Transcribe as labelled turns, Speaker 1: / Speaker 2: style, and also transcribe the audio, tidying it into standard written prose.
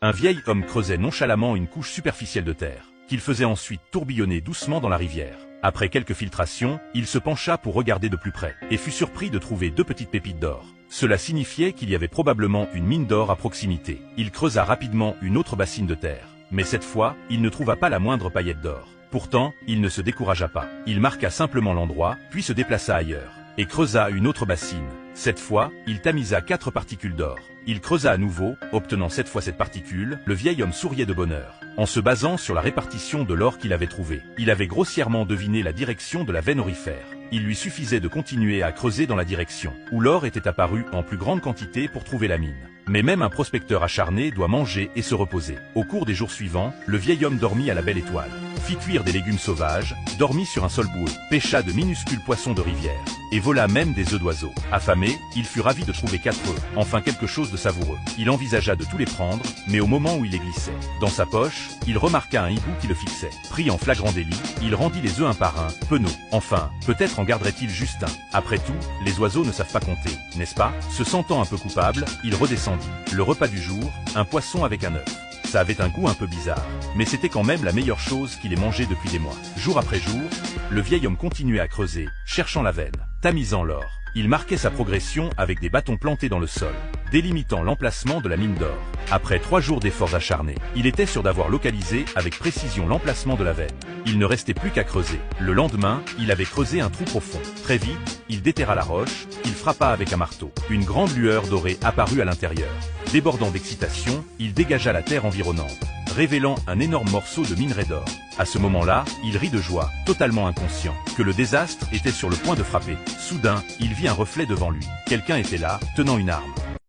Speaker 1: Un vieil homme creusait nonchalamment une couche superficielle de terre, qu'il faisait ensuite tourbillonner doucement dans la rivière. Après quelques filtrations, il se pencha pour regarder de plus près, et fut surpris de trouver 2 petites pépites d'or. Cela signifiait qu'il y avait probablement une mine d'or à proximité. Il creusa rapidement une autre bassine de terre, mais cette fois, il ne trouva pas la moindre paillette d'or. Pourtant, il ne se découragea pas. Il marqua simplement l'endroit, puis se déplaça ailleurs, et creusa une autre bassine. Cette fois, il tamisa 4 particules d'or. Il creusa à nouveau, obtenant cette fois cette particule. Le vieil homme souriait de bonheur. En se basant sur la répartition de l'or qu'il avait trouvé, il avait grossièrement deviné la direction de la veine aurifère. Il lui suffisait de continuer à creuser dans la direction où l'or était apparu en plus grande quantité pour trouver la mine. Mais même un prospecteur acharné doit manger et se reposer. Au cours des jours suivants, le vieil homme dormit à la belle étoile, fit cuire des légumes sauvages, dormit sur un sol boueux, pêcha de minuscules poissons de rivière, et vola même des œufs d'oiseaux. Affamé, il fut ravi de trouver 4 œufs, enfin quelque chose de savoureux. Il envisagea de tous les prendre, mais au moment où il les glissait dans sa poche, il remarqua un hibou qui le fixait. Pris en flagrant délit, il rendit les œufs un par un, penaud. Enfin, peut-être en garderait-il juste un. Après tout, les oiseaux ne savent pas compter, n'est-ce pas? Se sentant un peu coupable, il redescendit. Le repas du jour, un poisson avec un œuf. Ça avait un goût un peu bizarre, mais c'était quand même la meilleure chose qu'il ait mangée depuis des mois. Jour après jour, le vieil homme continuait à creuser, cherchant la veine, tamisant l'or. Il marquait sa progression avec des bâtons plantés dans le sol, délimitant l'emplacement de la mine d'or. Après 3 jours d'efforts acharnés, il était sûr d'avoir localisé avec précision l'emplacement de la veine. Il ne restait plus qu'à creuser. Le lendemain, il avait creusé un trou profond. Très vite, il déterra la roche, il frappa avec un marteau. Une grande lueur dorée apparut à l'intérieur. Débordant d'excitation, il dégagea la terre environnante, révélant un énorme morceau de minerai d'or. À ce moment-là, il rit de joie, totalement inconscient que le désastre était sur le point de frapper. Soudain, il vit un reflet devant lui. Quelqu'un était là, tenant une arme.